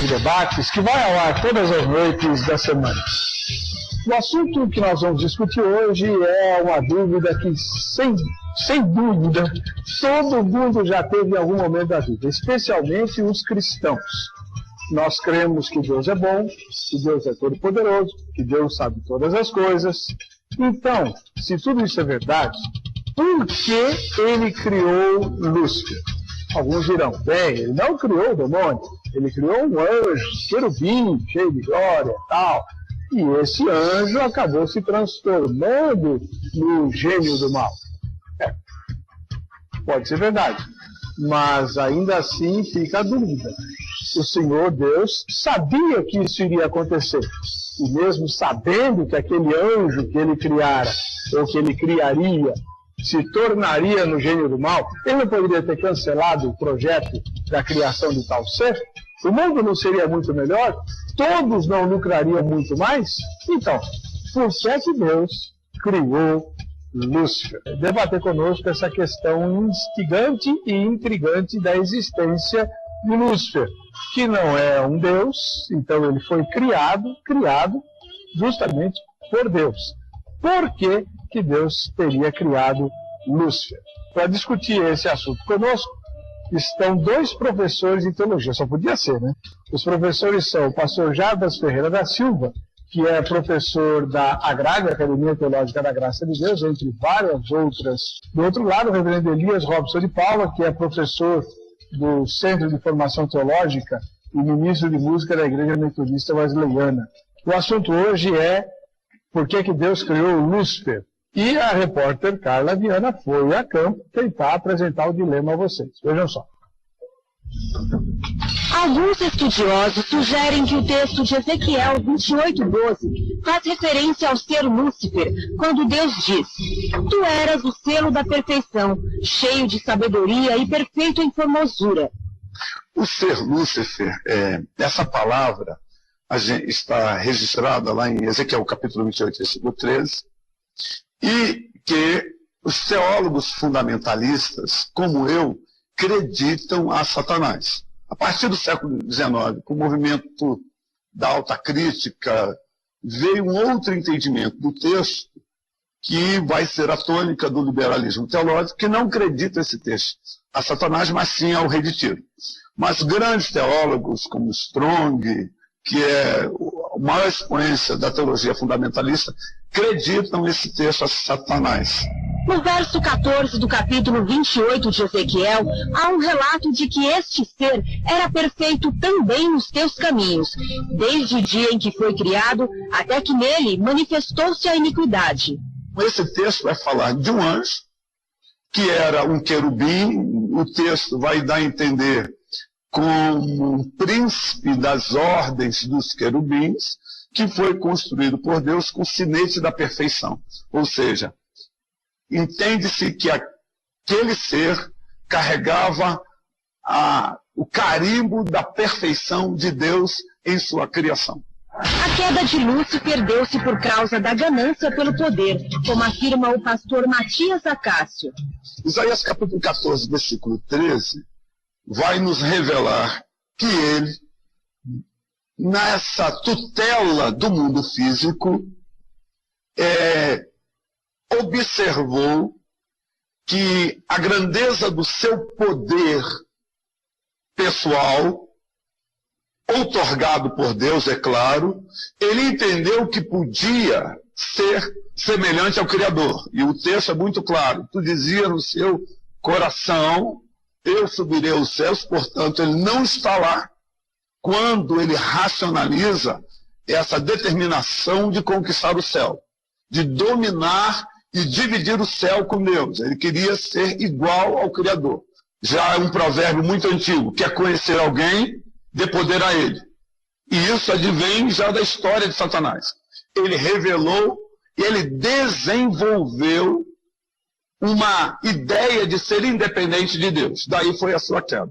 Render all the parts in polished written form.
de Debates, que vai ao ar todas as noites da semana. O assunto que nós vamos discutir hoje é uma dúvida que, sem dúvida, todo mundo já teve em algum momento da vida, especialmente os cristãos. Nós cremos que Deus é bom, que Deus é todo-poderoso, que Deus sabe todas as coisas. Então, se tudo isso é verdade, por que ele criou Lúcifer? Alguns dirão, bem, ele não criou o demônio, ele criou um anjo, querubim, cheio de glória e tal. E esse anjo acabou se transformando no gênio do mal. Pode ser verdade, mas ainda assim fica a dúvida. O Senhor Deus sabia que isso iria acontecer. E mesmo sabendo que aquele anjo que ele criara, ou que ele criaria, se tornaria no gênio do mal, ele não poderia ter cancelado o projeto da criação de tal ser? O mundo não seria muito melhor? Todos não lucrariam muito mais? Então, por que é que Deus criou Lúcifer? Debater conosco essa questão instigante e intrigante da existência de Lúcifer, que não é um Deus, então ele foi criado justamente por Deus. Por que Deus teria criado Lúcifer? Para discutir esse assunto conosco, estão dois professores de teologia, só podia ser, né? Os professores são o pastor Jarbas Ferreira da Silva, que é professor da Agrária, Academia Teológica da Graça de Deus, entre várias outras. Do outro lado, o reverendo Elias Robson de Paula, que é professor do Centro de Formação Teológica e ministro de música da Igreja Metodista Wesleyana. O assunto hoje é por que Deus criou Lúcifer? E a repórter Carla Viana foi a campo tentar apresentar o dilema a vocês. Vejam só. Alguns estudiosos sugerem que o texto de Ezequiel 28:12 faz referência ao ser Lúcifer, quando Deus diz: "Tu eras o selo da perfeição, cheio de sabedoria e perfeito em formosura." O ser Lúcifer, essa palavra está registrada lá em Ezequiel capítulo 28, versículo 13, e que os teólogos fundamentalistas, como eu, acreditam a Satanás. A partir do século XIX, com o movimento da alta crítica, veio um outro entendimento do texto, que vai ser a tônica do liberalismo teológico, que não acredita esse texto a Satanás, mas sim ao rei de Tiro. Mas grandes teólogos, como Strong, que é a maior expoência da teologia fundamentalista, acreditam esse texto a Satanás. No verso 14 do capítulo 28 de Ezequiel, há um relato de que este ser era perfeito também nos teus caminhos, desde o dia em que foi criado, até que nele manifestou-se a iniquidade. Esse texto vai falar de um anjo, que era um querubim. O texto vai dar a entender como um príncipe das ordens dos querubins, que foi construído por Deus com o sinete da perfeição. Ou seja, entende-se que aquele ser carregava o carimbo da perfeição de Deus em sua criação. A queda de Lúcifer deu-se por causa da ganância pelo poder, como afirma o pastor Matias Acácio. Isaías capítulo 14, versículo 13, vai nos revelar que ele, nessa tutela do mundo físico, observou que a grandeza do seu poder pessoal, outorgado por Deus, é claro, ele entendeu que podia ser semelhante ao Criador. E o texto é muito claro. Tu dizia no seu coração: eu subirei aos céus. Portanto, ele não está lá quando ele racionaliza essa determinação de conquistar o céu, de dominar e dividir o céu com Deus. Ele queria ser igual ao Criador. Já é um provérbio muito antigo: quer conhecer alguém, dê poder a ele. E isso advém já da história de Satanás. Ele revelou e ele desenvolveu uma ideia de ser independente de Deus. Daí foi a sua queda.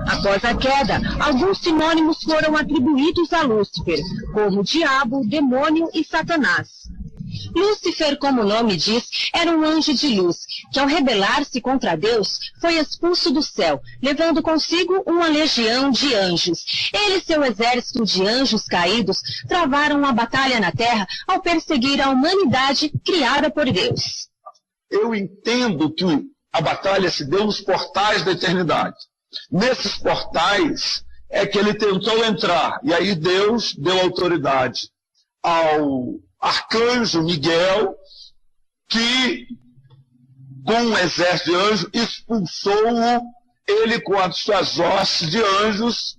Após a queda, alguns sinônimos foram atribuídos a Lúcifer, como diabo, demônio e Satanás. Lúcifer, como o nome diz, era um anjo de luz, que ao rebelar-se contra Deus, foi expulso do céu, levando consigo uma legião de anjos. Ele e seu exército de anjos caídos travaram uma batalha na terra ao perseguir a humanidade criada por Deus. Eu entendo que a batalha se deu nos portais da eternidade. Nesses portais é que ele tentou entrar, e aí Deus deu autoridade ao arcanjo Miguel, que com um exército de anjos expulsou-o, ele com as suas hostes de anjos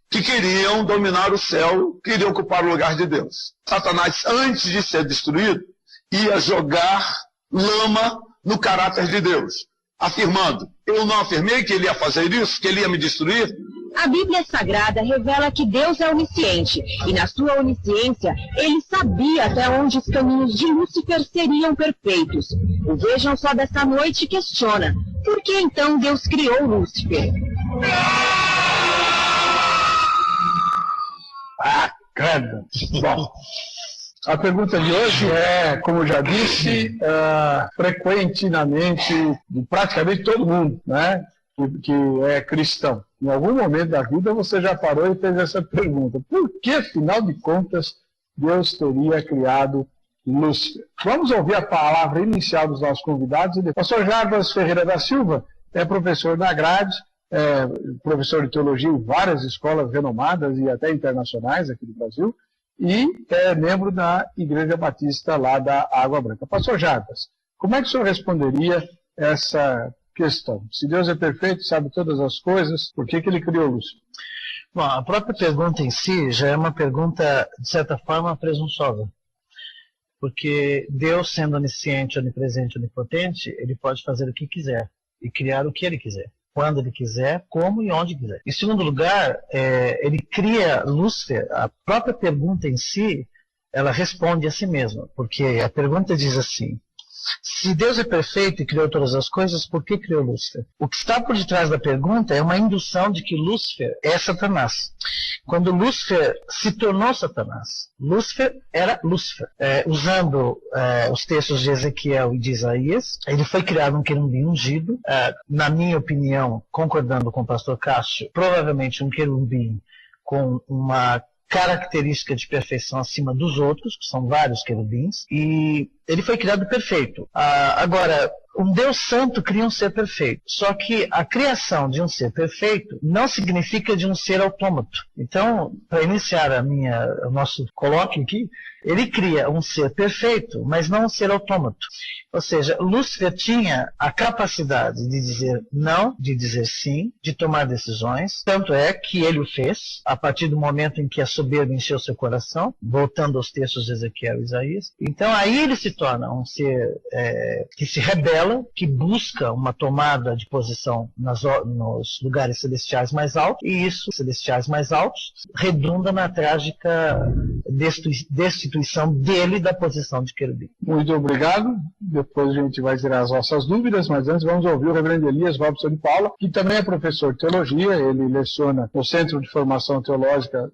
que queriam dominar o céu, queriam ocupar o lugar de Deus. Satanás, antes de ser destruído, ia jogar lama no caráter de Deus, afirmando: eu não afirmei que ele ia fazer isso, que ele ia me destruir? A Bíblia Sagrada revela que Deus é onisciente, e na sua onisciência, ele sabia até onde os caminhos de Lúcifer seriam perfeitos. O Vejam Só dessa noite questiona: por que então Deus criou Lúcifer? Bacana! Bom, a pergunta de hoje é, como já disse, frequentemente, de praticamente todo mundo, né, que é cristão. Em algum momento da vida você já parou e fez essa pergunta: por que, afinal de contas, Deus teria criado Lúcifer? Vamos ouvir a palavra inicial dos nossos convidados. O pastor Jarbas Ferreira da Silva é professor da grade, professor de teologia em várias escolas renomadas e até internacionais aqui do Brasil, e é membro da Igreja Batista lá da Água Branca. Pastor Jarbas, como é que o senhor responderia essa questão? Se Deus é perfeito, sabe todas as coisas, por que ele criou Lúcifer? Bom, a própria pergunta em si já é uma pergunta, de certa forma, presunçosa. Porque Deus, sendo onisciente, onipresente, onipotente, ele pode fazer o que quiser e criar o que ele quiser, quando ele quiser, como e onde quiser. Em segundo lugar, ele cria Lúcifer. A própria pergunta em si, ela responde a si mesma, porque a pergunta diz assim: se Deus é perfeito e criou todas as coisas, por que criou Lúcifer? O que está por detrás da pergunta é uma indução de que Lúcifer é Satanás. Quando Lúcifer se tornou Satanás, Lúcifer era Lúcifer. Usando os textos de Ezequiel e de Isaías, ele foi criado um querubim ungido. Na minha opinião, concordando com o pastor Cássio, provavelmente um querubim com uma característica de perfeição acima dos outros, que são vários querubins, e ele foi criado perfeito. Agora, um Deus santo cria um ser perfeito, só que a criação de um ser perfeito não significa de um ser autômato. Então, para iniciar o nosso colóquio aqui, ele cria um ser perfeito, mas não um ser autômato. Ou seja, Lúcifer tinha a capacidade de dizer não, de dizer sim, de tomar decisões. Tanto é que ele o fez, a partir do momento em que a soberba encheu seu coração, voltando aos textos de Ezequiel e Isaías. Então aí ele se torna um ser que se rebela, que busca uma tomada de posição nos lugares celestiais mais altos, e isso, celestiais mais altos, redunda na trágica destituição dele da posição de querubim. Muito obrigado. Depois a gente vai tirar as nossas dúvidas, mas antes vamos ouvir o reverendo Elias Robson de Paula, que também é professor de teologia. Ele leciona no Centro de Formação Teológica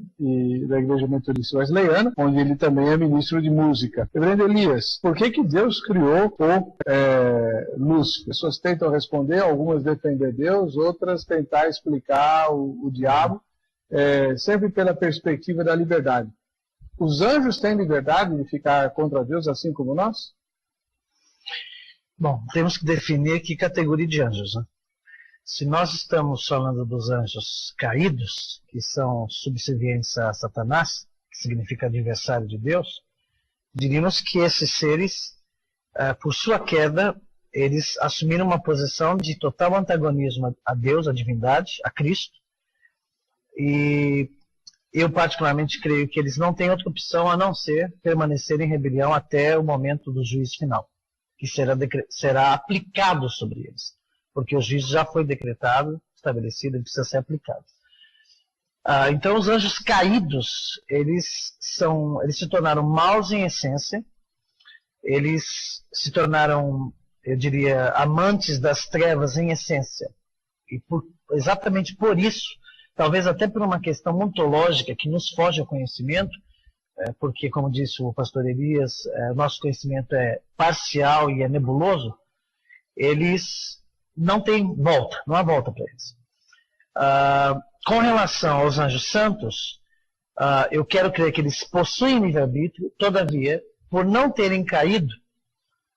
da Igreja Metodista Wesleyana, onde ele também é ministro de música. Reverendo Elias, por que Deus criou o Lúcifer? Pessoas tentam responder, algumas defender Deus, outras tentar explicar o diabo, sempre pela perspectiva da liberdade. Os anjos têm liberdade de ficar contra Deus assim como nós? Bom, temos que definir que categoria de anjos, né? Se nós estamos falando dos anjos caídos, que são subservientes a Satanás, que significa adversário de Deus, diríamos que esses seres, por sua queda, eles assumiram uma posição de total antagonismo a Deus, a divindade, a Cristo. E eu particularmente creio que eles não têm outra opção a não ser permanecer em rebelião até o momento do juízo final, que será aplicado sobre eles. Porque o juízo já foi decretado, estabelecido, e precisa ser aplicado. Então os anjos caídos, eles se tornaram maus em essência, eles se tornaram, eu diria, amantes das trevas em essência. E exatamente por isso, talvez até por uma questão ontológica que nos foge ao conhecimento, porque, como disse o pastor Elias, nosso conhecimento é parcial e é nebuloso, eles não têm volta, não há volta para eles. Com relação aos anjos santos, eu quero crer que eles possuem livre-arbítrio, todavia, por não terem caído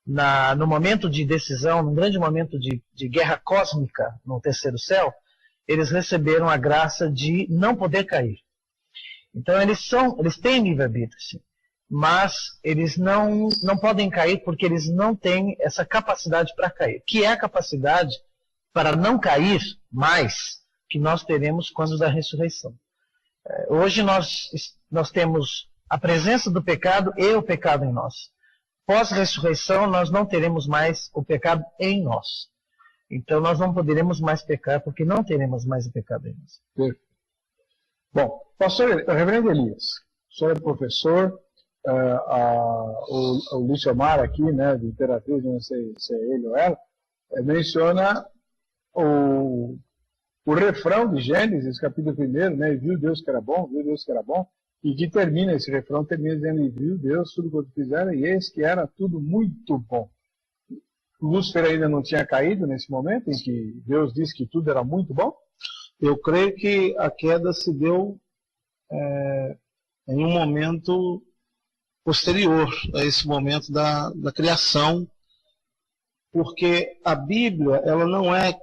no momento de decisão, num grande momento de guerra cósmica no terceiro céu, eles receberam a graça de não poder cair. Então eles têm livre-arbítrio, sim, mas eles não podem cair porque eles não têm essa capacidade para cair, que é a capacidade para não cair mais que nós teremos quando da ressurreição. Hoje nós temos a presença do pecado e o pecado em nós. Pós-ressurreição, nós não teremos mais o pecado em nós. Então, nós não poderemos mais pecar, porque não teremos mais o pecado em nós. Perfeito. Bom, pastor, reverendo Elias, o senhor é professor, o Lúcio Omar aqui, né, de Imperatriz, não sei se é ele ou ela, menciona o refrão de Gênesis, capítulo 1, né, viu Deus que era bom, viu Deus que era bom, e que termina, esse refrão termina dizendo, e viu Deus tudo quanto fizeram, e eis que era tudo muito bom. Lúcifer ainda não tinha caído nesse momento em que Deus disse que tudo era muito bom? Eu creio que a queda se deu em um momento posterior a esse momento da criação, porque a Bíblia ela não é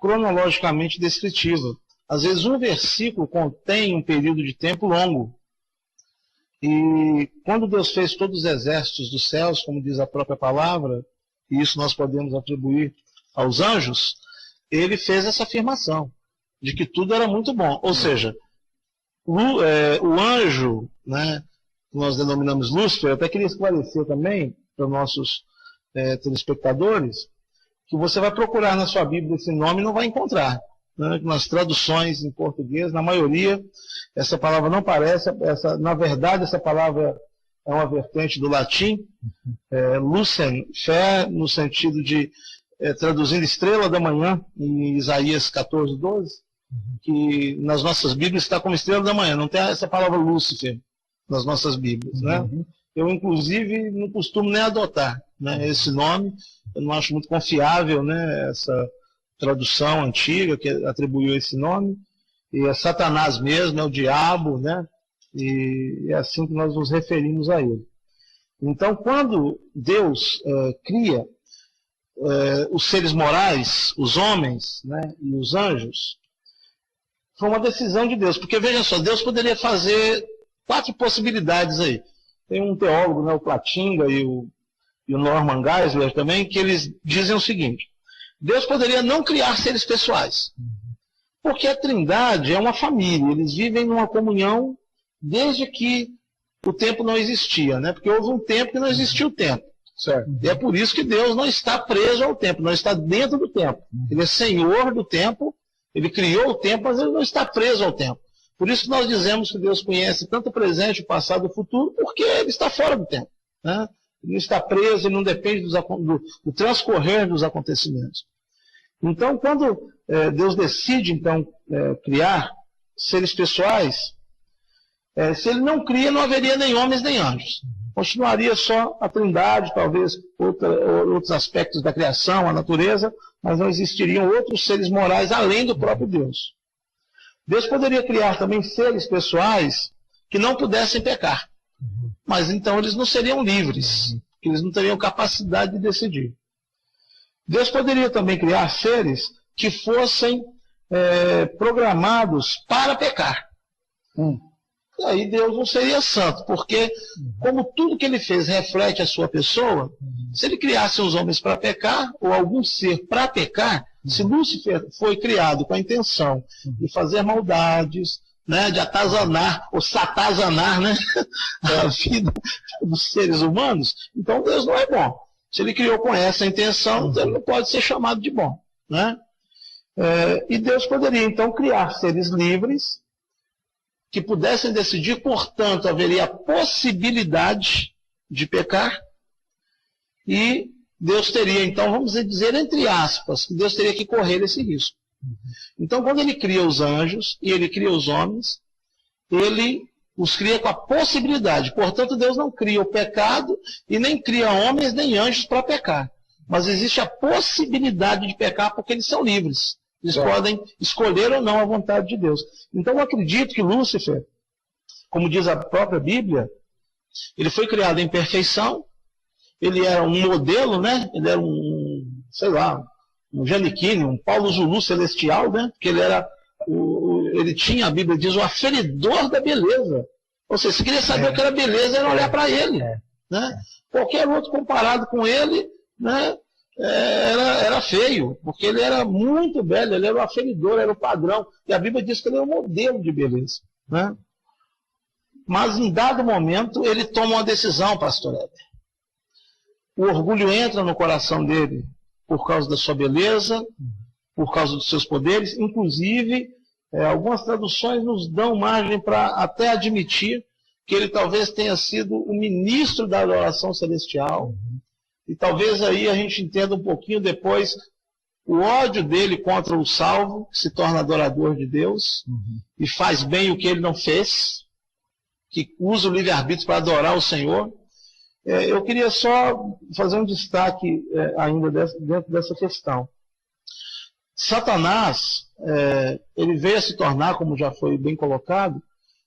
cronologicamente descritiva. Às vezes um versículo contém um período de tempo longo. E quando Deus fez todos os exércitos dos céus, como diz a própria palavra, e isso nós podemos atribuir aos anjos, ele fez essa afirmação, de que tudo era muito bom. Ou seja, o anjo, né, que nós denominamos Lúcifer, eu até queria esclarecer também para os nossos telespectadores, que você vai procurar na sua Bíblia esse nome e não vai encontrar. Né? Nas traduções em português, na maioria, essa palavra não aparece. Na verdade, essa palavra é uma vertente do latim, lucem, fé, no sentido de, traduzindo estrela da manhã, em Isaías 14, 12, que nas nossas Bíblias está como estrela da manhã, não tem essa palavra Lúcifer nas nossas Bíblias. Né? Eu, inclusive, não costumo nem adotar, né, esse nome, eu não acho muito confiável, né, essa tradução antiga que atribuiu esse nome, e é Satanás mesmo, é o diabo, né, e é assim que nós nos referimos a ele. Então, quando Deus cria os seres morais, os homens, né, e os anjos, foi uma decisão de Deus, porque veja só, Deus poderia fazer 4 possibilidades aí. Tem um teólogo, né, o Platinga e o Norman Geisler também, que eles dizem o seguinte: Deus poderia não criar seres pessoais, porque a Trindade é uma família, eles vivem numa comunhão desde que o tempo não existia, né? Porque houve um tempo que não existia o tempo. Certo? E é por isso que Deus não está preso ao tempo, não está dentro do tempo. Ele é senhor do tempo, ele criou o tempo, mas ele não está preso ao tempo. Por isso que nós dizemos que Deus conhece tanto o presente, o passado e o futuro, porque ele está fora do tempo. Né? Ele não está preso, ele não depende do transcorrer dos acontecimentos. Então, quando Deus decide, então, criar seres pessoais, se ele não cria, não haveria nem homens nem anjos. Continuaria só a Trindade, talvez outros aspectos da criação, a natureza, mas não existiriam outros seres morais além do próprio Deus. Deus poderia criar também seres pessoais que não pudessem pecar. Mas então eles não seriam livres, eles não teriam capacidade de decidir. Deus poderia também criar seres que fossem programados para pecar. E aí Deus não seria santo, porque como tudo que ele fez reflete a sua pessoa, se ele criasse os homens para pecar, ou algum ser para pecar, se Lúcifer foi criado com a intenção de fazer maldades, né, de atazanar, ou satazanar, né, a vida dos seres humanos, então Deus não é bom. Se ele criou com essa intenção, então ele não pode ser chamado de bom. Né? E Deus poderia então criar seres livres, que pudessem decidir, portanto, haveria a possibilidade de pecar, e Deus teria, então, vamos dizer, entre aspas, que Deus teria que correr esse risco. Então, quando ele cria os anjos e ele cria os homens, ele os cria com a possibilidade. Portanto, Deus não cria o pecado e nem cria homens nem anjos para pecar. mas existe a possibilidade de pecar porque eles são livres. Eles podem escolher ou não a vontade de Deus. Então eu acredito que Lúcifer, como diz a própria Bíblia, ele foi criado em perfeição, ele era um modelo, né? Ele era um Giannichini, um Paulo Zulu celestial, né? Porque ele tinha, a Bíblia diz, o aferidor da beleza. Ou seja, se queria saber o que era beleza, era olhar para ele. Né? Qualquer outro comparado com ele, né? Era feio, porque ele era muito belo, ele era o aferidor, era o padrão. E a Bíblia diz que ele era um modelo de beleza. Né? Mas em dado momento, ele toma uma decisão, pastor Éder. O orgulho entra no coração dele por causa da sua beleza, por causa dos seus poderes. Inclusive, algumas traduções nos dão margem para até admitir que ele talvez tenha sido o ministro da adoração celestial. E talvez aí a gente entenda um pouquinho depois o ódio dele contra o salvo, que se torna adorador de Deus, e faz bem o que ele não fez, que usa o livre-arbítrio para adorar o Senhor. Eu queria só fazer um destaque ainda dentro dessa questão. Satanás, ele veio a se tornar, como já foi bem colocado,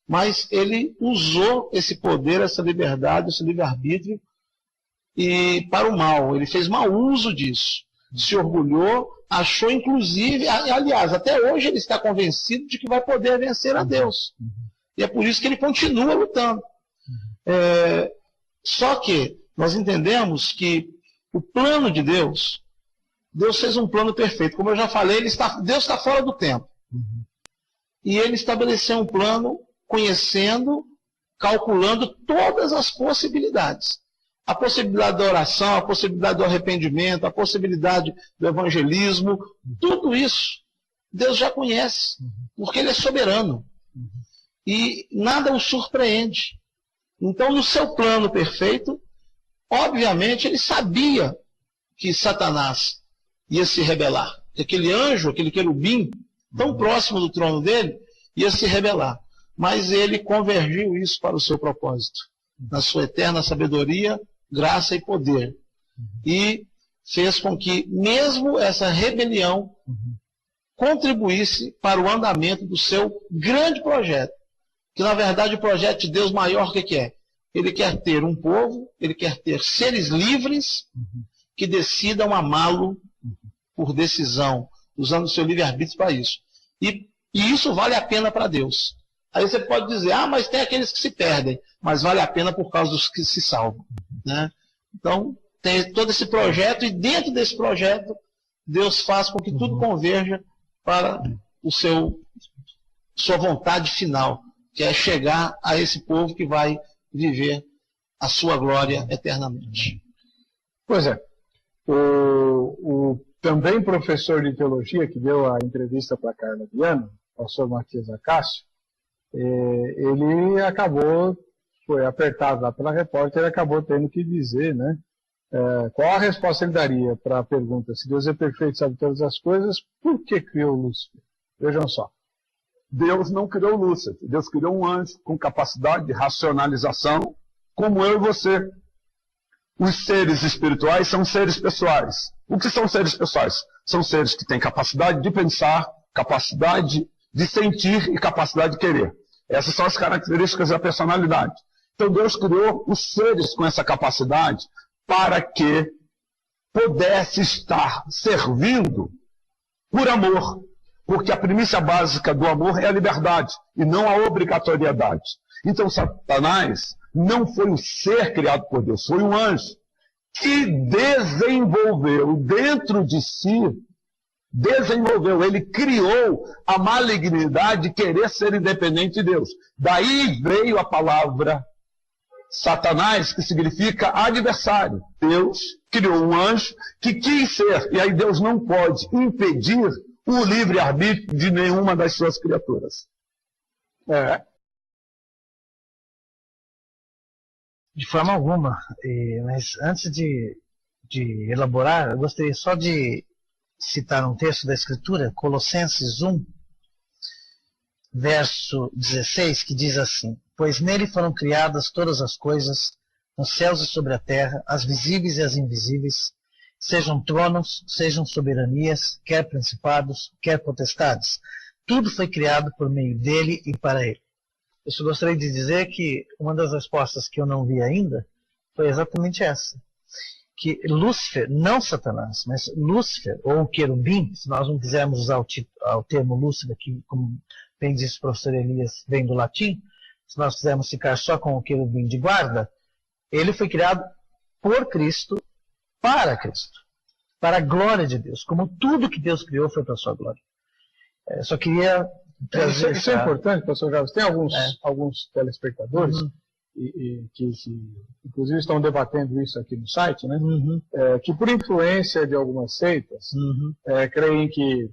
mas ele usou esse poder, essa liberdade, esse livre-arbítrio, e para o mal. Ele fez mau uso disso. Se orgulhou, achou inclusive, aliás, até hoje ele está convencido de que vai poder vencer a Deus. E é por isso que ele continua lutando. Só que nós entendemos que o plano de Deus fez um plano perfeito. Como eu já falei, Deus está fora do tempo. E ele estabeleceu um plano conhecendo, calculando todas as possibilidades. A possibilidade da oração, a possibilidade do arrependimento, a possibilidade do evangelismo, tudo isso Deus já conhece, porque Ele é soberano. E nada o surpreende. Então, no seu plano perfeito, obviamente, ele sabia que Satanás ia se rebelar. Que aquele anjo, aquele querubim, tão próximo do trono dele, ia se rebelar. Mas ele convergiu isso para o seu propósito, na sua eterna sabedoria, graça e poder. E fez com que, mesmo essa rebelião, contribuísse para o andamento do seu grande projeto. Que, na verdade, o projeto de Deus maior que é? Ele quer ter um povo, ele quer ter seres livres que decidam amá-lo por decisão, usando o seu livre-arbítrio para isso. E isso vale a pena para Deus. Aí você pode dizer, mas tem aqueles que se perdem, mas vale a pena por causa dos que se salvam. Né? Então, tem todo esse projeto, e dentro desse projeto, Deus faz com que tudo converja para sua vontade final, que é chegar a esse povo que vai viver a sua glória eternamente. Pois é. O também professor de teologia que deu a entrevista para Carla Viana, o pastor Matias Acácio, ele foi apertado lá pela repórter, ele acabou tendo que dizer, né, qual a resposta ele daria para a pergunta: se Deus é perfeito, sabe todas as coisas, por que criou Lúcifer? Vejam só. Deus não criou Lúcifer. Deus criou um anjo com capacidade de racionalização, como eu e você. Os seres espirituais são seres pessoais. O que são seres pessoais? São seres que têm capacidade de pensar, capacidade de sentir e capacidade de querer. Essas são as características da personalidade. Então Deus criou os seres com essa capacidade para que pudesse estar servindo por amor. Porque a premissa básica do amor é a liberdade e não a obrigatoriedade. Então Satanás não foi um ser criado por Deus, foi um anjo que desenvolveu dentro de si, ele criou a malignidade de querer ser independente de Deus. Daí veio a palavra Satanás, que significa adversário. Deus criou um anjo que quis ser, e aí Deus não pode impedir o livre-arbítrio de nenhuma das suas criaturas. De forma alguma. Mas antes de elaborar, eu gostaria só de citar um texto da Escritura, Colossenses 1, verso 16, que diz assim: pois nele foram criadas todas as coisas, nos céus e sobre a terra, as visíveis e as invisíveis, sejam tronos, sejam soberanias, quer principados, quer potestades. Tudo foi criado por meio dele e para ele. Eu só gostaria de dizer que uma das respostas que eu não vi ainda foi exatamente essa. Que Lúcifer, não Satanás, mas Lúcifer, ou o querubim, se nós não quisermos usar o termo Lúcifer, que, como bem disse o professor Elias, vem do latim, se nós quisermos ficar só com o querubim de guarda, ele foi criado por Cristo, para a glória de Deus, como tudo que Deus criou foi para a sua glória. Eu só queria trazer isso é importante, pastor Carlos. Tem alguns telespectadores que inclusive estão debatendo isso aqui no site, né? Que por influência de algumas seitas creem que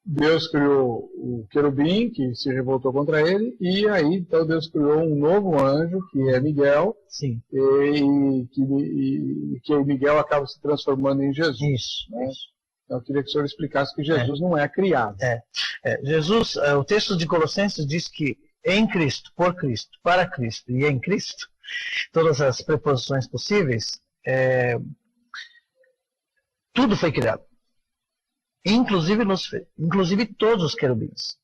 Deus criou o querubim, que se revoltou contra ele, e aí então Deus criou um novo anjo, que é Miguel, sim, e que Miguel acaba se transformando em Jesus. Isso, né? isso. Então, eu queria que o senhor explicasse que Jesus não é criado. Jesus, o texto de Colossenses diz que em Cristo, por Cristo, para Cristo e em Cristo, todas as preposições possíveis, tudo foi criado. Inclusive Lúcifer, inclusive todos os querubins.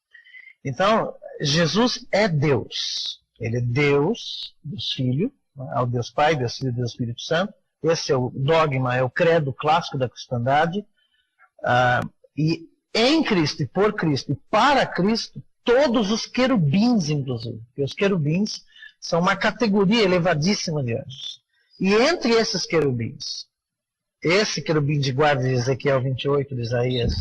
Então, Jesus é Deus. Ele é Deus, Deus Filho, ao Deus Pai, Deus Filho e Deus Espírito Santo. Esse é o dogma, é o credo clássico da cristandade. E em Cristo, e por Cristo, e para Cristo, todos os querubins, inclusive. Porque os querubins são uma categoria elevadíssima de anjos. E entre esses querubins, esse querubim de guarda de Ezequiel 28, de Isaías,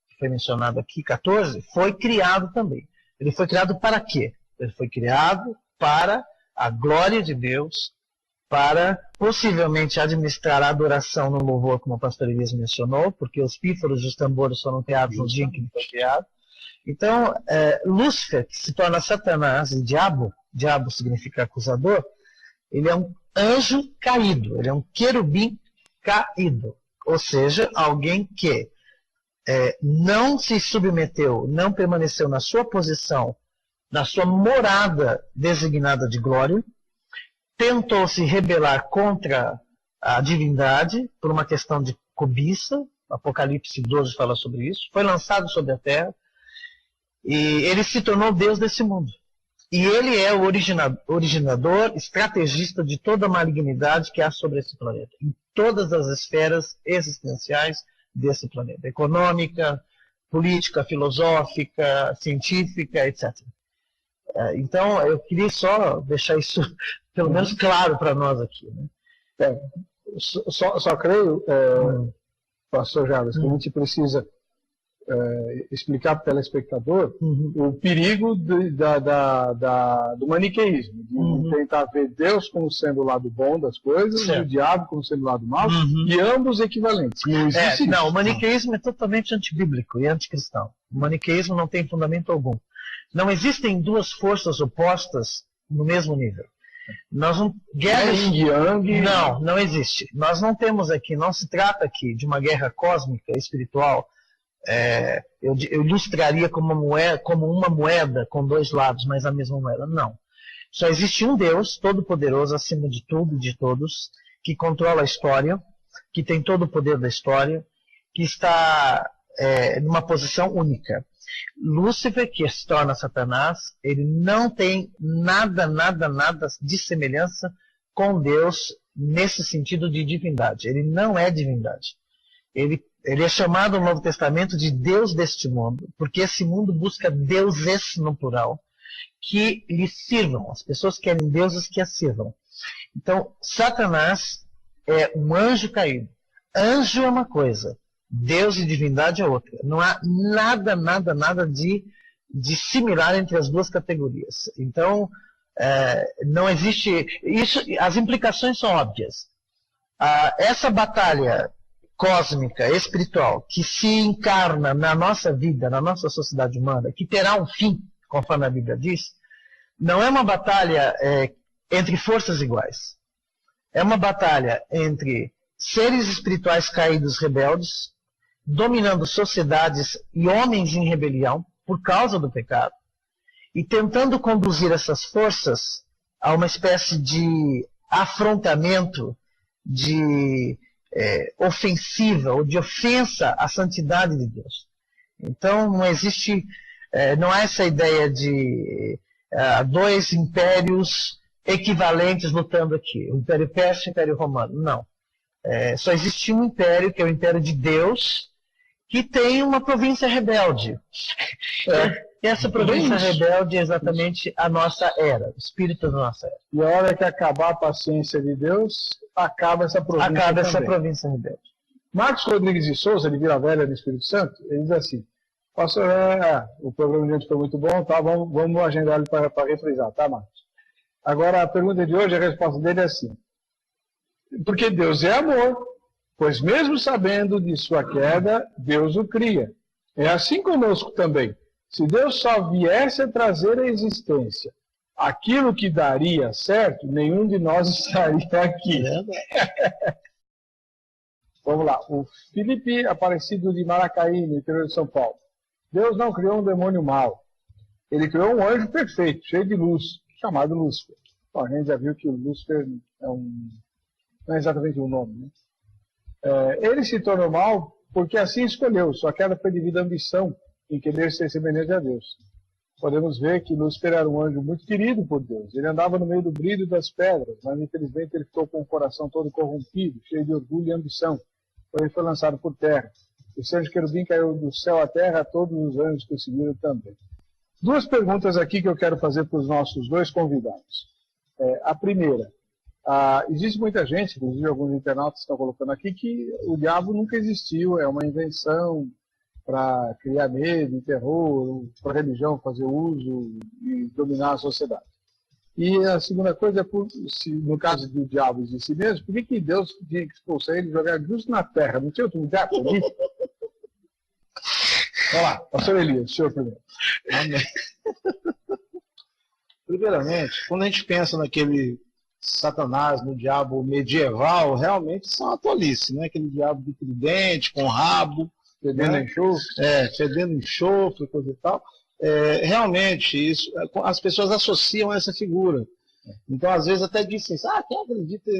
que foi mencionado aqui, 14, foi criado também. Ele foi criado para quê? Ele foi criado para a glória de Deus, para possivelmente administrar a adoração no louvor, como o pastor Elias mencionou, porque os pífaros e os tambores foram criados no dia em que ele foi criado. Então, Lúcifer, que se torna Satanás e diabo significa acusador, ele é um anjo caído, ele é um querubim caído, ou seja, alguém que não se submeteu, não permaneceu na sua posição, na sua morada designada de glória, tentou se rebelar contra a divindade por uma questão de cobiça, Apocalipse 12 fala sobre isso, foi lançado sobre a terra, e ele se tornou Deus desse mundo. E ele é o originador, estrategista de toda a malignidade que há sobre esse planeta, em todas as esferas existenciais desse planeta, econômica, política, filosófica, científica, etc. Então, eu queria só deixar isso, pelo menos, claro para nós aqui. Né? Só creio, pastor Jarvis, que a gente precisa explicar para o telespectador o perigo do maniqueísmo, de tentar ver Deus como sendo o lado bom das coisas, e o diabo como sendo o lado mau, e ambos equivalentes. Não existe isso. Não, o maniqueísmo é totalmente antibíblico e anticristão. O maniqueísmo não tem fundamento algum. Não existem duas forças opostas no mesmo nível. Não existe. Nós não temos aqui, não se trata aqui de uma guerra cósmica espiritual. Eu ilustraria como uma moeda com dois lados, mas a mesma moeda. Não. Só existe um Deus todo-poderoso acima de tudo e de todos, que controla a história, que tem todo o poder da história, que está numa posição única. Lúcifer, que se torna Satanás, ele não tem nada de semelhança com Deus nesse sentido de divindade. Ele não é divindade. Ele é chamado no Novo Testamento de Deus deste mundo, porque esse mundo busca deuses no plural, que lhe sirvam. As pessoas querem deuses que as sirvam. Então, Satanás é um anjo caído. Anjo é uma coisa, Deus e divindade é outra. Não há nada de similar entre as duas categorias. Então, não existe... As implicações são óbvias. Essa batalha cósmica, espiritual, que se encarna na nossa vida, na nossa sociedade humana, que terá um fim, conforme a Bíblia diz, não é uma batalha entre forças iguais. É uma batalha entre seres espirituais caídos rebeldes, dominando sociedades e homens em rebelião por causa do pecado, e tentando conduzir essas forças a uma espécie de afrontamento, de ofensiva ou de ofensa à santidade de Deus. Então não existe, não há essa ideia de dois impérios equivalentes lutando aqui, o Império Persa e o Império Romano. Não. Só existe um império, que é o Império de Deus, que tem uma província rebelde. E essa província rebelde é exatamente a nossa era, o espírito da nossa era. E a hora que acabar a paciência de Deus, acaba essa província Acaba também. essa província rebelde. Marcos Rodrigues de Souza, de Vila Velha, do Espírito Santo, ele diz assim: pastor, o programa de hoje foi muito bom, tá? Vamos agendar ele para refrisar, tá, Marcos? Agora, a pergunta de hoje, a resposta dele é assim: porque Deus é amor, pois mesmo sabendo de sua queda, Deus o cria. É assim conosco também. Se Deus só viesse a trazer à existência aquilo que daria certo, nenhum de nós estaria aqui. Vamos lá. O Felipe Aparecido de Maracaí, no interior de São Paulo. Deus não criou um demônio mau. Ele criou um anjo perfeito, cheio de luz, chamado Lúcifer. Bom, a gente já viu que o Lúcifer não é exatamente um nome, né? Ele se tornou mau porque assim escolheu. Sua queda foi devido à ambição em querer ser semelhante a Deus. Podemos ver que Lúcifer era um anjo muito querido por Deus. Ele andava no meio do brilho das pedras, mas infelizmente ele ficou com o coração todo corrompido, cheio de orgulho e ambição. Então ele foi lançado por terra. Esse anjo querubim caiu do céu à terra, todos os anjos que o seguiram também. Duas perguntas aqui que eu quero fazer para os nossos dois convidados. A primeira, existe muita gente, inclusive alguns internautas estão colocando aqui, que o diabo nunca existiu, é uma invenção para criar medo, terror, para a religião fazer uso e dominar a sociedade. E a segunda coisa é, se no caso do diabo existir mesmo, por que Deus tinha que expulsar ele e jogar justo na terra? Não tinha outro lugar para ir? Vamos lá, pastor Elias, o senhor primeiro. Amém. Primeiramente, quando a gente pensa naquele Satanás, no diabo medieval, realmente isso é uma tolice, né? Aquele diabo de tridente, com rabo, fedendo enxofre, fedendo enxofre, coisa e tal. Realmente, isso, as pessoas associam essa figura. Então, às vezes, até dizem assim, quem acredita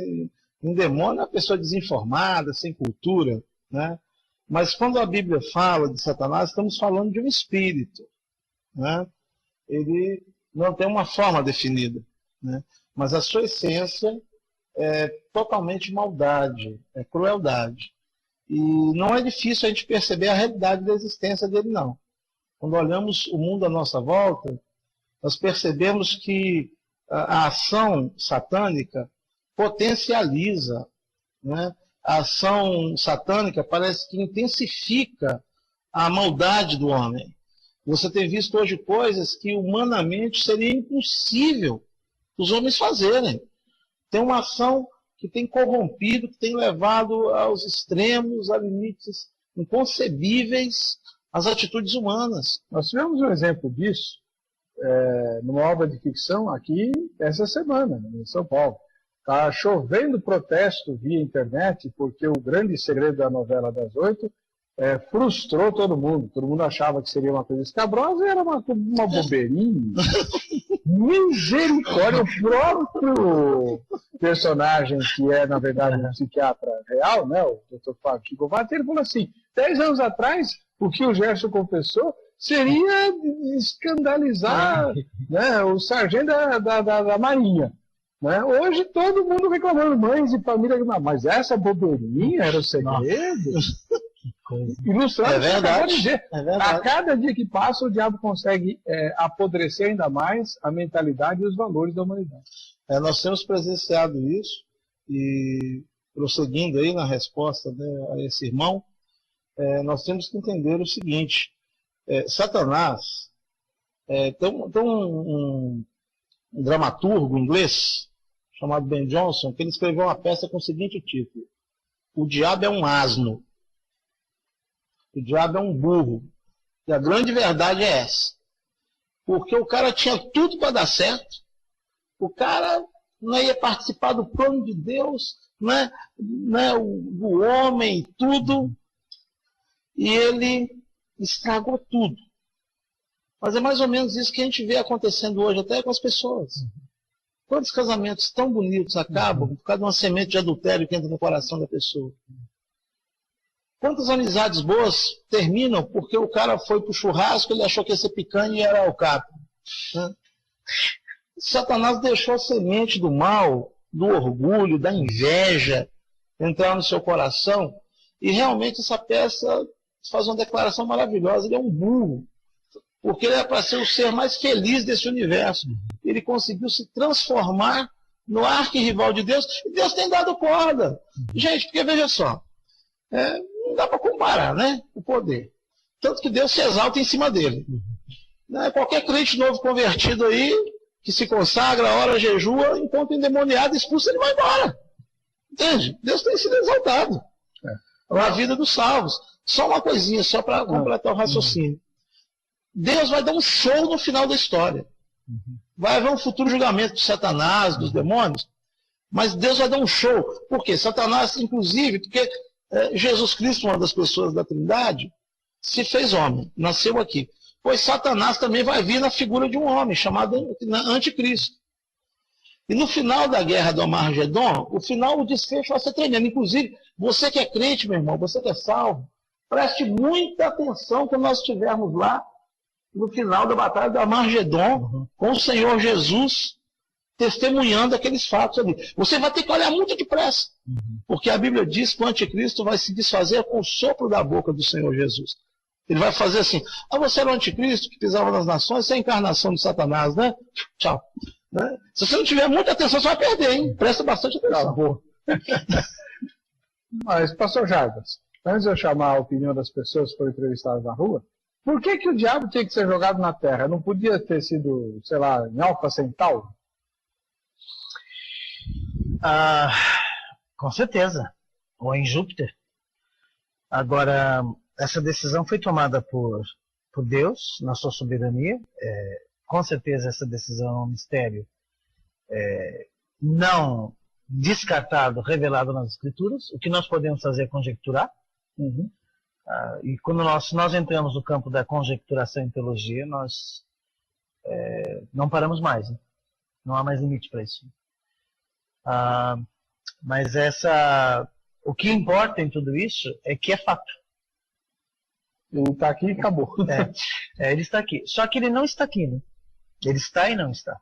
em demônio é uma pessoa desinformada, sem cultura, né? Mas quando a Bíblia fala de Satanás, estamos falando de um espírito, né? Ele não tem uma forma definida, né? Mas a sua essência é totalmente maldade, é crueldade. E não é difícil a gente perceber a realidade da existência dele, não. Quando olhamos o mundo à nossa volta, nós percebemos que a ação satânica potencializa, né? A ação satânica parece que intensifica a maldade do homem. Você tem visto hoje coisas que humanamente seria impossível os homens fazerem. Tem uma ação que tem corrompido, que tem levado aos extremos, a limites inconcebíveis, as atitudes humanas. Nós tivemos um exemplo disso numa obra de ficção aqui essa semana, em São Paulo. Está chovendo protesto via internet, porque o grande segredo da novela das 8 frustrou todo mundo. Todo mundo achava que seria uma coisa escabrosa e era uma bobeirinha. Misericórdia, o próprio personagem, que é, na verdade, um psiquiatra real, né, o Dr. Fábio Chigovati, ele falou assim, 10 anos atrás, o que o Gerson confessou seria escandalizar, né, o sargento da Marinha. Né? Hoje todo mundo reclamando, mães e família, mas essa bobeirinha era o segredo? Ilustrando, é verdade. A cada dia que passa, o diabo consegue apodrecer ainda mais a mentalidade e os valores da humanidade. Nós temos presenciado isso, e prosseguindo aí na resposta, né, a esse irmão, nós temos que entender o seguinte: Satanás, tem um dramaturgo inglês chamado Ben Jonson, que ele escreveu uma peça com o seguinte título: O Diabo é um asno. O diabo é um burro. E a grande verdade é essa. Porque o cara tinha tudo para dar certo. O cara não ia participar do plano de Deus, né, do homem, tudo. E ele estragou tudo. Mas é mais ou menos isso que a gente vê acontecendo hoje, até com as pessoas. Quantos casamentos tão bonitos acabam por causa de uma semente de adultério que entra no coração da pessoa? Quantas amizades boas terminam porque o cara foi pro churrasco, ele achou que ia ser picanha e era o capo, né? Satanás deixou a semente do mal, do orgulho, da inveja entrar no seu coração, e realmente essa peça faz uma declaração maravilhosa. Ele é um burro, porque ele é para ser o ser mais feliz desse universo. Ele conseguiu se transformar no arquirrival de Deus, e Deus tem dado corda. Gente, porque veja só, não dá para comparar, né, o poder. Tanto que Deus se exalta em cima dele. Né? Qualquer crente novo convertido aí, que se consagra, ora, jejua, encontra endemoniado, expulsa, ele vai embora. Entende? Deus tem sido exaltado na vida dos salvos. Só uma coisinha, só para completar o raciocínio. Deus vai dar um show no final da história. Vai haver um futuro julgamento de Satanás, dos demônios, mas Deus vai dar um show. Por quê? Satanás, inclusive, porque Jesus Cristo, uma das pessoas da Trindade, se fez homem, nasceu aqui. Pois Satanás também vai vir na figura de um homem, chamado Anticristo. E no final da guerra do Armagedon, o desfecho vai ser tremendo. Inclusive, você que é crente, meu irmão, você que é salvo, preste muita atenção quando nós estivermos lá, no final da batalha do Armagedon, com o Senhor Jesus testemunhando aqueles fatos ali. Você vai ter que olhar muito depressa, porque a Bíblia diz que o anticristo vai se desfazer com o sopro da boca do Senhor Jesus. Ele vai fazer assim: você era o anticristo que pisava nas nações, você é a encarnação de Satanás, né? Tchau. Né? Se você não tiver muita atenção, você vai perder, hein? Presta bastante atenção. Mas, pastor Jarbas, antes de eu chamar a opinião das pessoas que foram entrevistadas na rua, por que o diabo tinha que ser jogado na terra? Não podia ter sido, sei lá, em Alfa Centauro? Com certeza. Ou em Júpiter. Agora, essa decisão foi tomada por Deus, na sua soberania. Com certeza essa decisão é um mistério não descartado, revelado nas Escrituras. O que nós podemos fazer é conjecturar. E quando nós entramos no campo da conjecturação em teologia, nós não paramos mais. Né? Não há mais limite para isso. Mas o que importa em tudo isso é que é fato. Ele está aqui e acabou. Ele está aqui. Só que ele não está aqui. Né? Ele está e não está.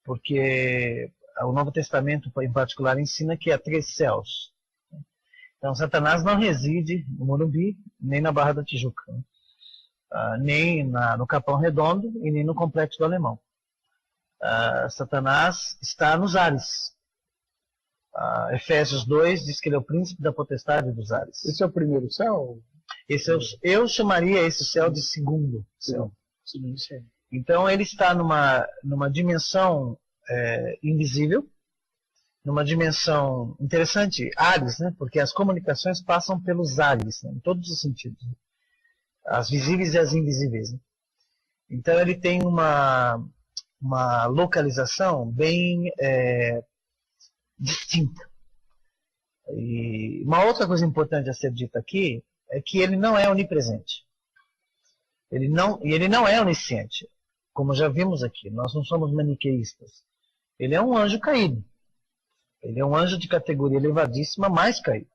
Porque o Novo Testamento, em particular, ensina que há 3 céus. Então, Satanás não reside no Morumbi, nem na Barra da Tijuca, né? Nem no Capão Redondo e nem no Complexo do Alemão. Satanás está nos ares. Efésios 2 diz que ele é o príncipe da potestade dos ares. Esse é o primeiro céu? Eu chamaria esse céu de segundo céu. Então, ele está numa dimensão invisível, numa dimensão interessante, ares, né? Porque as comunicações passam pelos ares, né? Em todos os sentidos. Né? As visíveis e as invisíveis. Né? Então ele tem uma localização bem distinta. E uma outra coisa importante a ser dita aqui é que ele não é onipresente. Ele não é onisciente. Como já vimos aqui, nós não somos maniqueístas. Ele é um anjo caído. Ele é um anjo de categoria elevadíssima, mais caído.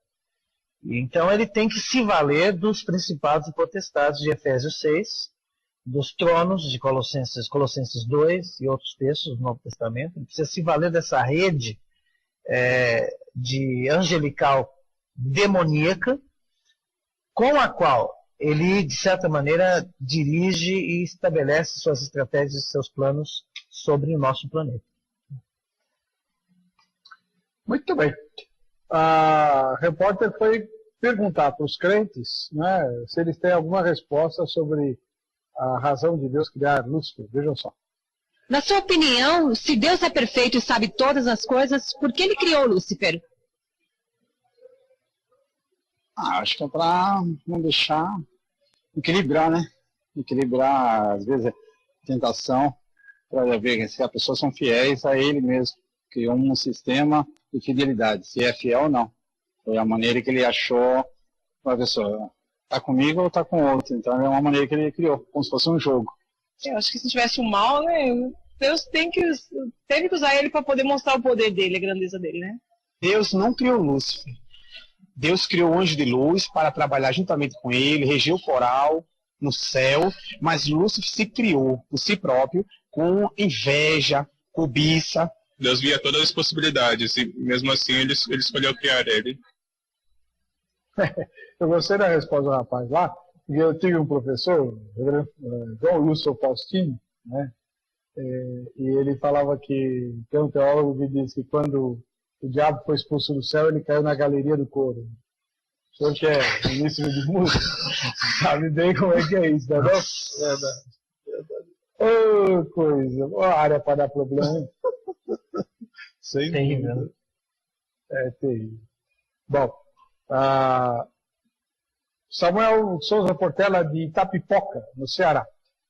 E então ele tem que se valer dos principados e potestades de Efésios 6, dos tronos de Colossenses 2 e outros textos do Novo Testamento. Ele precisa se valer dessa rede de angelical demoníaca, com a qual ele, de certa maneira, dirige e estabelece suas estratégias e seus planos sobre o nosso planeta. Muito bem. A repórter foi perguntar para os crentes, né, se eles têm alguma resposta sobre a razão de Deus criar Lúcifer. Vejam só. Na sua opinião, se Deus é perfeito e sabe todas as coisas, por que ele criou Lúcifer? Acho que é para não deixar, equilibrar, né? Equilibrar, às vezes, a tentação, para ver se as pessoas são fiéis a ele mesmo. Criou um sistema de fidelidade, se é fiel ou não. Foi a maneira que ele achou para a pessoa, está comigo ou está com outro. Então é uma maneira que ele criou, como se fosse um jogo. Eu acho que se tivesse um mal, né, Deus teve que usar ele para poder mostrar o poder dele, a grandeza dele, né? Deus não criou Lúcifer. Deus criou o anjo de luz para trabalhar juntamente com ele, reger o coral no céu, mas Lúcifer se criou por si próprio com inveja, cobiça. Deus via todas as possibilidades e mesmo assim ele escolheu criar ele. Eu gostei da resposta do rapaz lá, porque eu tive um professor, João Wilson Faustini, né? E ele falava que tem um teólogo que diz que quando o diabo foi expulso do céu, ele caiu na galeria do coro. O senhor que é ministro de música, sabe bem como é que é isso, não é? Verdade. Ô, coisa, ó, área para dar problema. Sem dúvida. É terrível. Bom, Samuel Souza Portela, de Itapipoca, no Ceará.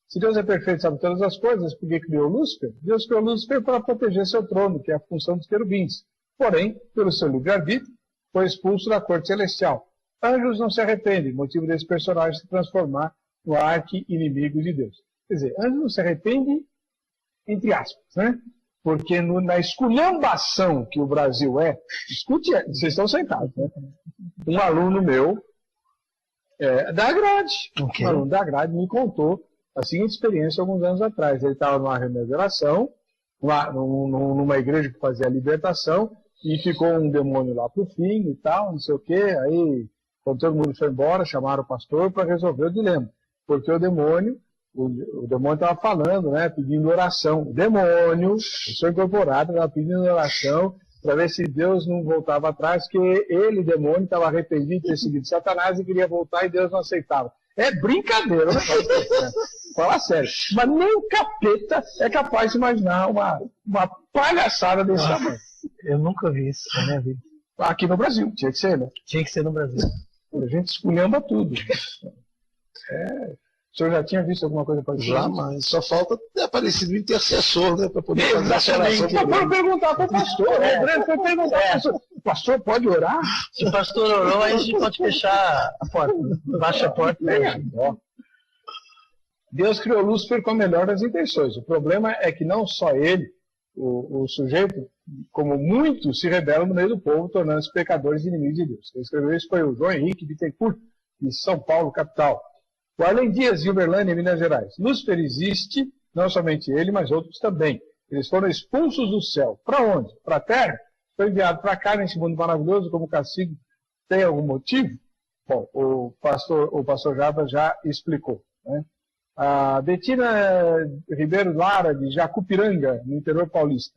Se Deus é perfeito e sabe todas as coisas, por que criou Lúcifer? Deus criou Lúcifer para proteger seu trono, que é a função dos querubins. Porém, pelo seu livre-arbítrio, foi expulso da corte celestial. Anjos não se arrependem, motivo desse personagem se transformar no arqui-inimigo de Deus. Quer dizer, anjos não se arrependem, entre aspas, né? Porque na esculhambação que o Brasil é, escute, vocês estão sentados, né? Um aluno meu, da grade, um aluno da grade me contou a seguinte experiência alguns anos atrás. Ele estava numa regeneração, numa igreja que fazia libertação, e ficou um demônio lá pro fim e tal, não sei o quê. Aí, quando todo mundo foi embora, chamaram o pastor para resolver o dilema. Porque o demônio estava falando, né, pedindo oração. O demônio, o seu incorporado, estava pedindo oração para ver se Deus não voltava atrás, que ele, demônio, estava arrependido de ter seguido Satanás e queria voltar e Deus não aceitava. É brincadeira, né? Fala sério. Mas nem o capeta é capaz de imaginar uma palhaçada desse tamanho. Eu nunca vi isso na minha vida. Aqui no Brasil, tinha que ser, né? Tinha que ser no Brasil. A gente esculhamba tudo. O senhor já tinha visto alguma coisa parecida? Jamais. Só falta ter aparecido o intercessor, né? Para poder fazer essa oração. Foi perguntar para o pastor. Foi perguntar para o pastor, pode orar? Se o pastor orou, aí a gente pode fechar a porta. Baixa a porta. Deus criou Lúcifer com a melhor das intenções. O problema é que não só ele, o sujeito, como muitos, se rebelam no meio do povo, tornando-se pecadores e inimigos de Deus. Quem escreveu isso foi o João Henrique Bittencourt, de São Paulo, capital. O Arlen Dias, de Uberlândia, Minas Gerais. Lúcifer existe, não somente ele, mas outros também. Eles foram expulsos do céu. Para onde? Para a terra? Foi enviado para cá, nesse mundo maravilhoso, como castigo. Tem algum motivo? Bom, o pastor Java já explicou, né? A Betina Ribeiro Lara, de Jacupiranga, no interior paulista.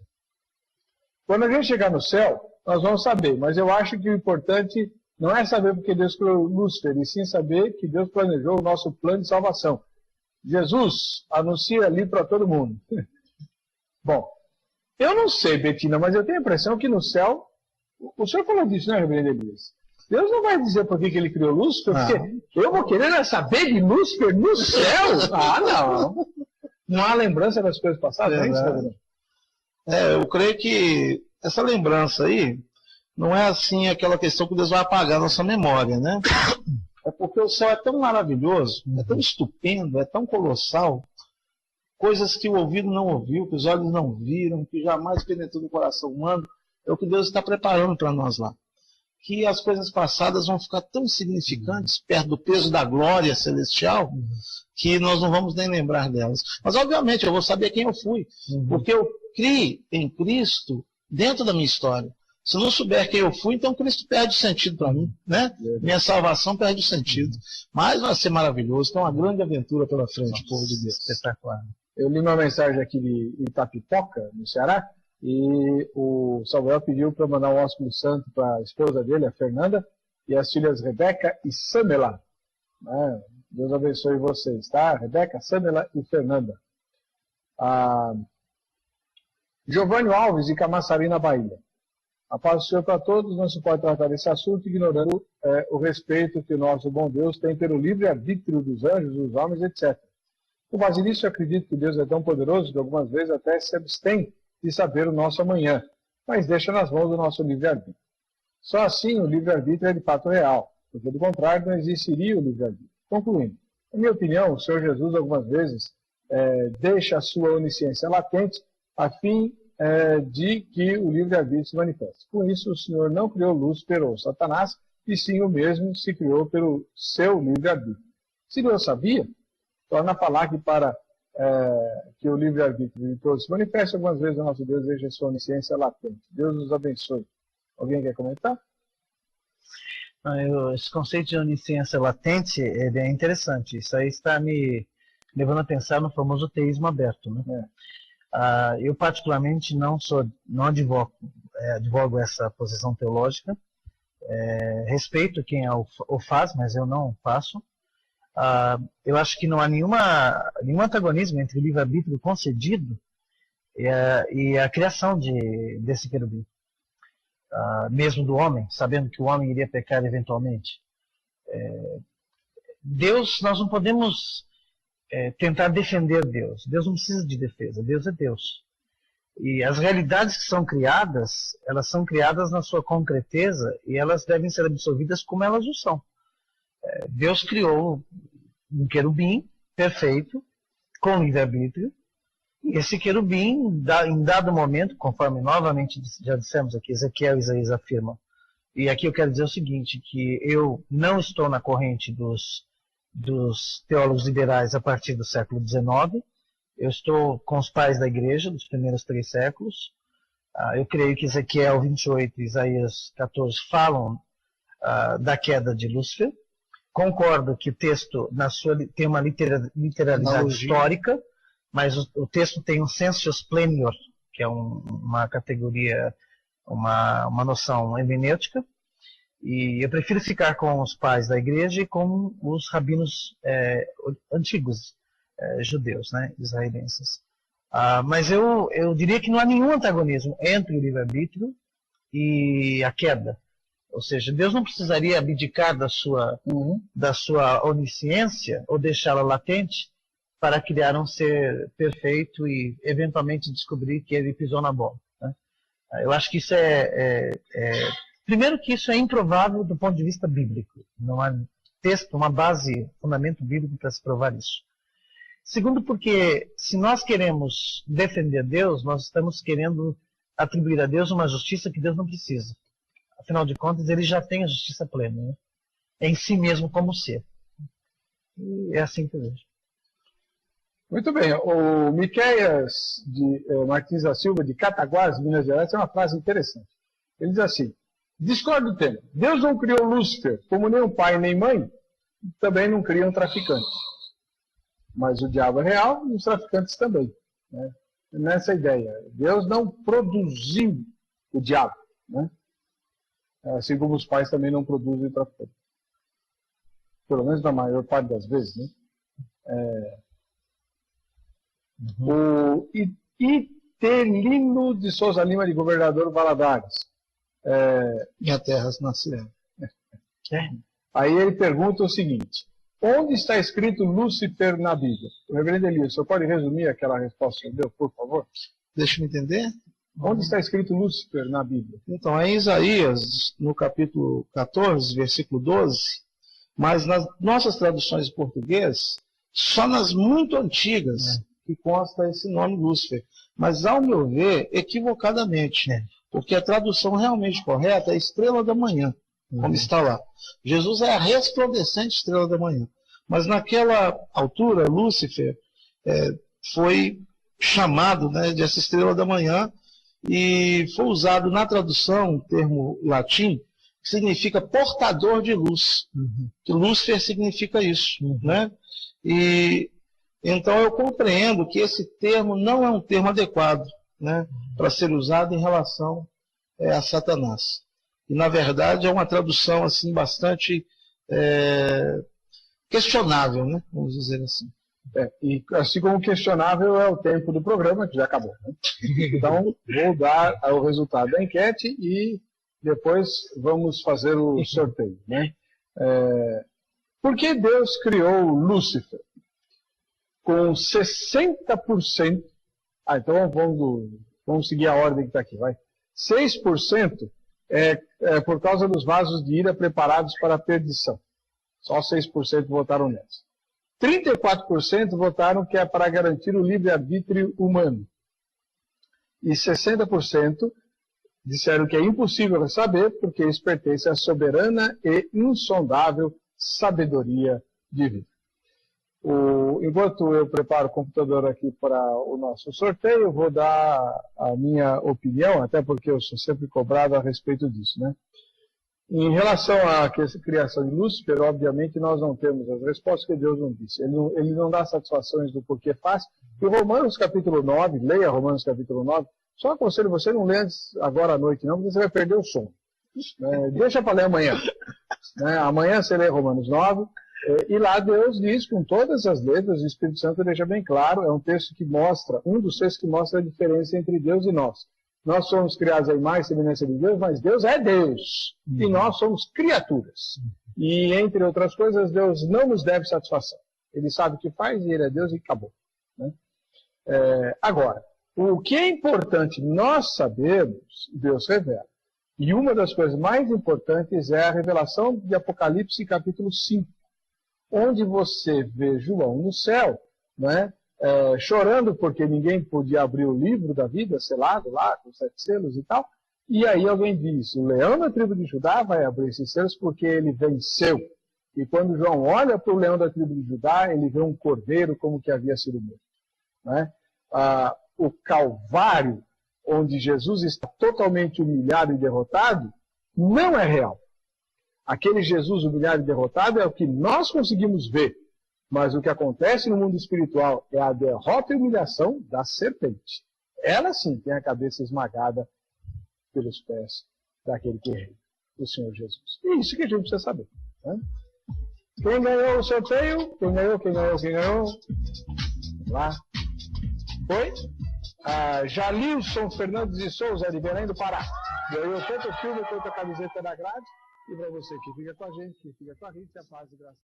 Quando a gente chegar no céu, nós vamos saber, mas eu acho que o importante não é saber porque Deus criou Lúcifer, e sim saber que Deus planejou o nosso plano de salvação. Jesus anuncia ali para todo mundo. Bom, eu não sei, Betina, mas eu tenho a impressão que no céu, o senhor falou disso, né, Reverendo Elias? Deus não vai dizer por que ele criou Lúcifer, porque eu vou querer saber de Lúcifer no céu? Ah, não. Não há lembrança das coisas passadas? É isso, eu creio que essa lembrança aí não é assim aquela questão que Deus vai apagar a nossa memória, né? É porque o céu é tão maravilhoso, é tão estupendo, é tão colossal, coisas que o ouvido não ouviu, que os olhos não viram, que jamais penetrou no coração humano, é o que Deus está preparando para nós lá. Que as coisas passadas vão ficar tão significantes, perto do peso da glória celestial, que nós não vamos nem lembrar delas. Mas, obviamente, eu vou saber quem eu fui, porque eu criei em Cristo dentro da minha história. Se não souber quem eu fui, então Cristo perde o sentido para mim, né? Minha salvação perde o sentido. Mas vai ser maravilhoso, tem uma grande aventura pela frente, povo de Deus. Espetacular. Eu li uma mensagem aqui de Itapipoca, no Ceará, e o Samuel pediu para mandar um ósculo santo para a esposa dele, a Fernanda, e as filhas Rebeca e Samela. Deus abençoe vocês, tá? Rebeca, Samela e Fernanda. Giovanni Alves, de Camaçari, na Bahia. A paz do Senhor para todos, não se pode tratar desse assunto ignorando o respeito que o nosso bom Deus tem pelo livre-arbítrio dos anjos, dos homens, etc. Com base nisso, eu acredito que Deus é tão poderoso que algumas vezes até se abstém de saber o nosso amanhã, mas deixa nas mãos do nosso livre-arbítrio. Só assim o livre-arbítrio é de fato real, porque do contrário não existiria o livre-arbítrio. Concluindo, na minha opinião, o Senhor Jesus algumas vezes deixa a sua onisciência latente a fim de que o livre-arbítrio se manifeste. Com isso, o Senhor não criou Lúcifer ou Satanás e sim o mesmo se criou pelo seu livre-arbítrio. Se Deus sabia, torna a falar que para que o livre-arbítrio de todos se manifeste algumas vezes o nosso Deus veja sua onisciência latente. Deus nos abençoe. Alguém quer comentar? Esse conceito de onisciência latente ele é interessante. Isso aí está me levando a pensar no famoso teísmo aberto, né? Eu particularmente não advogo essa posição teológica. Respeito quem o faz, mas eu não faço. Eu acho que não há nenhum antagonismo entre o livre-arbítrio concedido e a criação desse querubim. Mesmo do homem, sabendo que o homem iria pecar eventualmente. Deus, nós não podemos tentar defender Deus. Deus não precisa de defesa, Deus é Deus. E as realidades que são criadas, elas são criadas na sua concreteza e elas devem ser absorvidas como elas o são. Deus criou um querubim perfeito, com livre-arbítrio, e esse querubim, em dado momento, conforme novamente já dissemos aqui, Ezequiel e Isaías afirmam, e aqui eu quero dizer o seguinte, que eu não estou na corrente dos teólogos liberais a partir do século XIX, eu estou com os pais da igreja dos primeiros 3 séculos, eu creio que Ezequiel 28 e Isaías 14 falam da queda de Lúcifer. Concordo que o texto tem uma literalidade histórica, mas o texto tem um sensus plenior, que é uma categoria, uma noção hermenêutica, e eu prefiro ficar com os pais da igreja e com os rabinos antigos judeus, né, israelenses. Mas eu diria que não há nenhum antagonismo entre o livre-arbítrio e a queda. Ou seja, Deus não precisaria abdicar da sua onisciência ou deixá-la latente para criar um ser perfeito e eventualmente descobrir que ele pisou na bola, né? Eu acho que isso primeiro que isso é improvável do ponto de vista bíblico. Não há texto, uma base, fundamento bíblico para se provar isso. Segundo, porque se nós queremos defender Deus, nós estamos querendo atribuir a Deus uma justiça que Deus não precisa. Afinal de contas, ele já tem a justiça plena, né? Em si mesmo como ser. E é assim que eu vejo. Muito bem. O Miqueias Martins da Silva, de Cataguás, Minas Gerais, tem uma frase interessante. Ele diz assim: discordo do tema. Deus não criou Lúcifer como nem um pai nem mãe, também não cria um traficante. Mas o diabo é real e os traficantes também, né? Nessa ideia. Deus não produziu o diabo, né? Assim como os pais também não produzem traficante. Pelo menos na maior parte das vezes, né? O Itelino de Souza Lima, de Governador Valadares. Minha terra nascerá. Aí ele pergunta o seguinte: onde está escrito Lúcifer na Bíblia? O reverendo Elias, o senhor pode resumir aquela resposta que você deu, por favor? Deixa eu entender. Onde está escrito Lúcifer na Bíblia? Então, é em Isaías, no capítulo 14, versículo 12, mas nas nossas traduções em português, só nas muito antigas, que consta esse nome Lúcifer. Mas, ao meu ver, equivocadamente, porque a tradução realmente correta é estrela da manhã, como está lá. Jesus é a resplandecente estrela da manhã. Mas naquela altura, Lúcifer foi chamado, né, de essa estrela da manhã, e foi usado na tradução, um termo latim, que significa portador de luz. Que Lúcifer significa isso, né? E então eu compreendo que esse termo não é um termo adequado, né, para ser usado em relação a Satanás. E na verdade é uma tradução assim bastante questionável, né? Vamos dizer assim. E assim como questionável é o tempo do programa, que já acabou, né? Então, vou dar o resultado da enquete e depois vamos fazer o sorteio, né? Por que Deus criou Lúcifer? Com 60%... então vamos seguir a ordem que está aqui, vai. 6% por causa dos vasos de ira preparados para a perdição. Só 6% votaram nessa. 34% votaram que é para garantir o livre-arbítrio humano. E 60% Disseram que é impossível saber, porque isso pertence à soberana e insondável sabedoria divina. Enquanto eu preparo o computador aqui para o nosso sorteio, eu vou dar a minha opinião, até porque eu sou sempre cobrado a respeito disso, né? Em relação à criação de Lúcifer, obviamente nós não temos as respostas que Deus não disse. Ele não dá satisfações do porquê faz. E Romanos capítulo 9, leia Romanos capítulo 9, só aconselho você não ler agora à noite não, porque você vai perder o sono. Deixa para ler amanhã. Amanhã você lê Romanos 9, e lá Deus diz com todas as letras, o Espírito Santo deixa bem claro, é um texto que mostra, um dos textos que mostra a diferença entre Deus e nós. Nós somos criados à imagem e semelhança de Deus, mas Deus é Deus. E nós somos criaturas. E, entre outras coisas, Deus não nos deve satisfação. Ele sabe o que faz e Ele é Deus e acabou. Né? Agora, o que é importante nós sabermos, Deus revela. E uma das coisas mais importantes é a revelação de Apocalipse capítulo 5, onde você vê João no céu, né? Chorando porque ninguém podia abrir o livro da vida, selado lá, com 7 selos e tal. E aí alguém diz, o leão da tribo de Judá vai abrir esses selos porque ele venceu. E quando João olha para o leão da tribo de Judá, ele vê um cordeiro como que havia sido morto. Né? O Calvário, onde Jesus está totalmente humilhado e derrotado, não é real. Aquele Jesus humilhado e derrotado é o que nós conseguimos ver. Mas o que acontece no mundo espiritual é a derrota e humilhação da serpente. Ela sim tem a cabeça esmagada pelos pés daquele que reina, o Senhor Jesus. E isso que a gente precisa saber. Né? Quem ganhou o sorteio? Quem ganhou? Vamos lá. Foi? Jalilson Fernandes de Souza, de Belém do Pará. Ganhou tanto o filme quanto a camiseta da grade. E para você que fica com a gente, que fica com a Rita, a paz e graça.